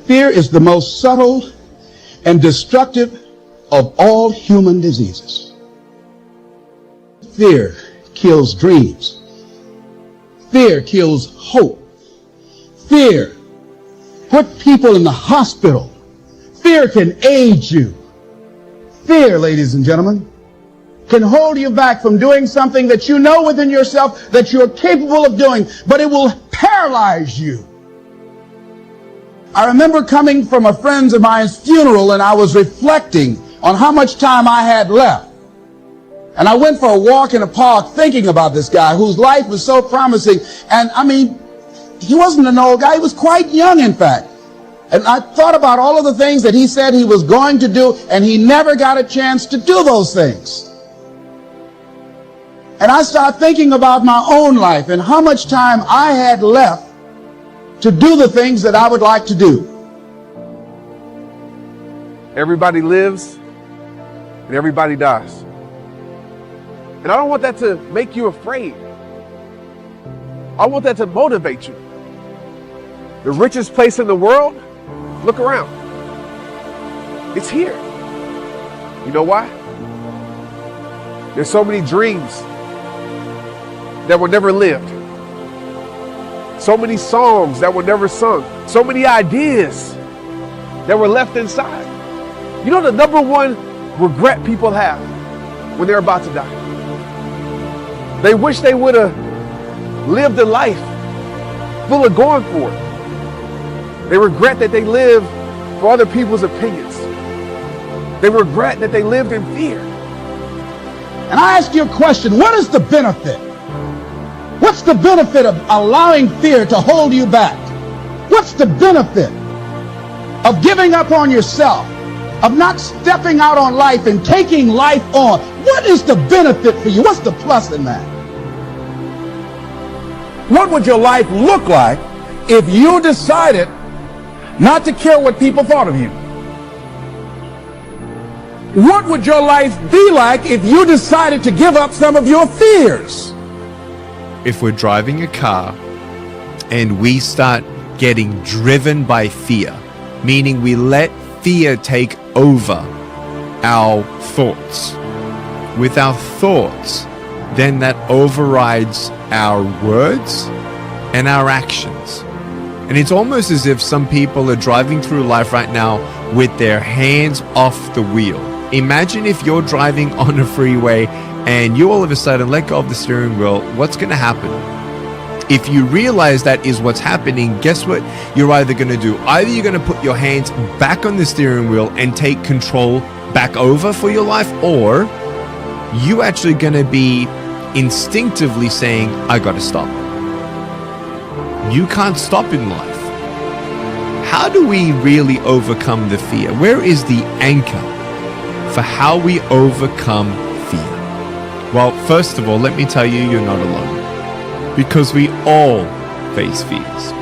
Fear is the most subtle and destructive of all human diseases. Fear kills dreams. Fear kills hope. Fear put people in the hospital. Fear can age you. Fear, ladies and gentlemen, can hold you back from doing something that you know within yourself that you're capable of doing, but it will paralyze you. I remember coming from a friend of mine's funeral, and I was reflecting on how much time I had left. And I went for a walk in a park thinking about this guy whose life was so promising. And I mean, he wasn't an old guy. He was quite young, in fact. And I thought about all of the things that he said he was going to do, and he never got a chance to do those things. And I started thinking about my own life and how much time I had left to do the things that I would like to do. Everybody lives and everybody dies. And I don't want that to make you afraid. I want that to motivate you. The richest place in the world, look around. It's here. You know why? There's so many dreams that were never lived. So many songs that were never sung. So many ideas that were left inside. You know the number one regret people have when they're about to die? They wish they would have lived a life full of going for it. They regret that they lived for other people's opinions. They regret that they lived in fear. And I ask you a question, what is the benefit? What's the benefit of allowing fear to hold you back? What's the benefit of giving up on yourself, of not stepping out on life and taking life on? What is the benefit for you? What's the plus in that? What would your life look like if you decided not to care what people thought of you? What would your life be like if you decided to give up some of your fears? If we're driving a car and we start getting driven by fear, meaning we let fear take over our thoughts. With our thoughts, then that overrides our words and our actions. And it's almost as if some people are driving through life right now with their hands off the wheel. Imagine if you're driving on a freeway and you all of a sudden let go of the steering wheel. What's going to happen? If you realize that is what's happening, guess what you're either going to do? Either you're going to put your hands back on the steering wheel and take control back over for your life, or you actually going to be instinctively saying, I got to stop. You can't stop in life. How do we really overcome the fear? Where is the anchor for how we overcome fear? Well, first of all, let me tell you, you're not alone, because we all face fears.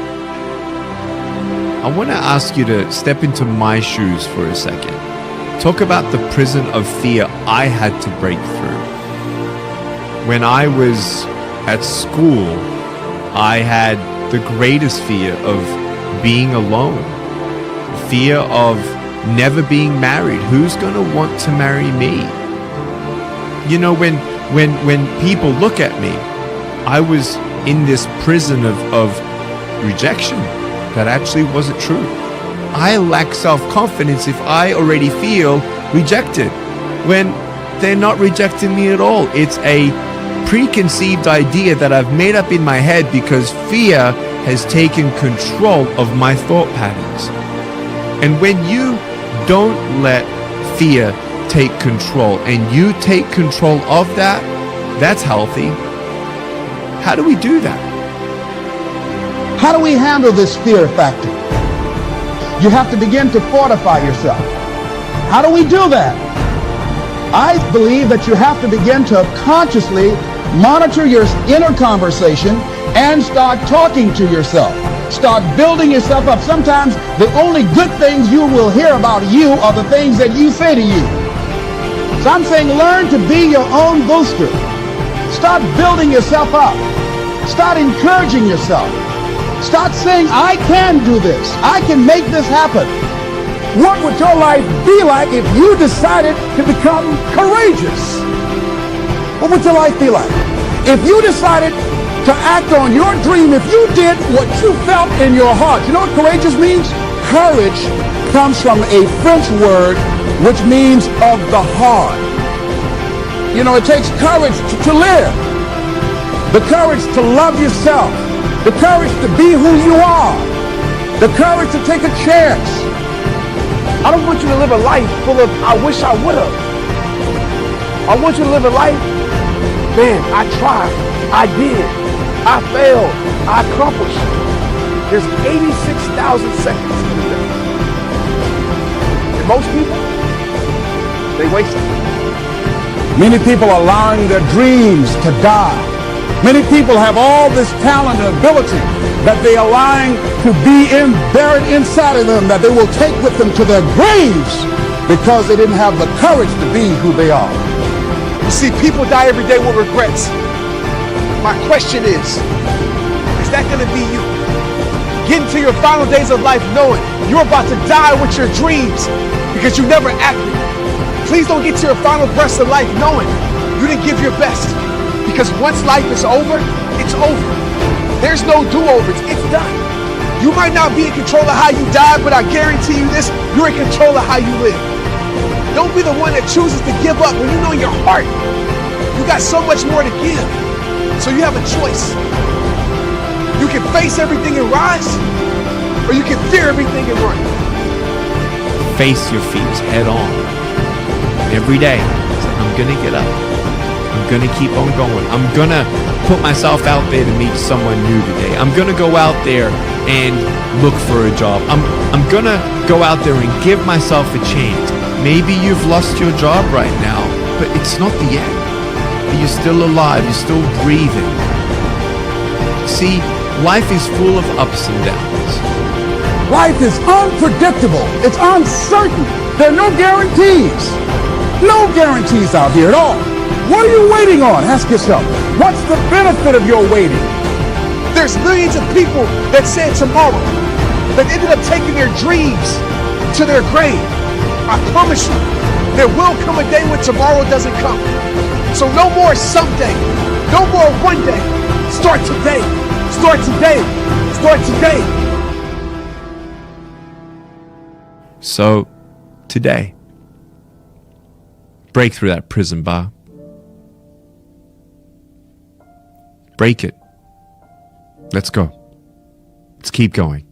I want to ask you to step into my shoes for a second. Talk about the prison of fear I had to break through. When I was at school, I had the greatest fear of being alone, fear of never being married. Who's going to want to marry me? You know, when people look at me, I was in this prison of rejection that actually wasn't true. I lack self-confidence if I already feel rejected when they're not rejecting me at all. It's a preconceived idea that I've made up in my head because fear has taken control of my thought patterns. And when you don't let fear take control and you take control of that, that's healthy. How do we do that? How do we handle this fear factor? You have to begin to fortify yourself. How do we do that? I believe that you have to begin to consciously monitor your inner conversation and start talking to yourself. Start building yourself up. Sometimes the only good things you will hear about you are the things that you say to you. So I'm saying learn to be your own booster. Start building yourself up. Start encouraging yourself. Start saying, I can do this. I can make this happen. What would your life be like if you decided to become courageous? What would your life be like? If you decided to act on your dream, if you did what you felt in your heart. You know what courageous means? Courage comes from a French word which means of the heart. You know, it takes courage to live. The courage to love yourself. The courage to be who you are. The courage to take a chance. I don't want you to live a life full of, I wish I would have. I want you to live a life, man, I tried, I did, I failed, I accomplished. There's 86,000 seconds to do that. And most people, they waste it. Many people are allowing their dreams to die. Many people have all this talent and ability that they are allowing to be buried inside of them, that they will take with them to their graves because they didn't have the courage to be who they are. You see, people die every day with regrets. My question is that going to be you? Getting to your final days of life knowing you're about to die with your dreams because you never acted. Please don't get to your final breaths of life knowing you didn't give your best. Because once life is over, it's over. There's no do-overs, it's done. You might not be in control of how you die, but I guarantee you this, you're in control of how you live. Don't be the one that chooses to give up when you know in your heart you got so much more to give. So you have a choice. You can face everything and rise, or you can fear everything and run. Face your fears head on. Every day, I'm gonna get up. I'm gonna keep on going. I'm gonna put myself out there to meet someone new today. I'm gonna go out there and look for a job. I'm gonna go out there and give myself a chance. Maybe you've lost your job right now, but it's not the end. You're still alive, you're still breathing. See, life is full of ups and downs. Life is unpredictable. It's uncertain. There are no guarantees. No guarantees out here at all. What are you waiting on? Ask yourself, what's the benefit of your waiting? There's millions of people that said tomorrow that ended up taking their dreams to their grave. I promise you, there will come a day when tomorrow doesn't come. So no more someday, no more one day. Start today, start today, start today. So, today, break through that prison bar. Break it. Let's go. Let's keep going.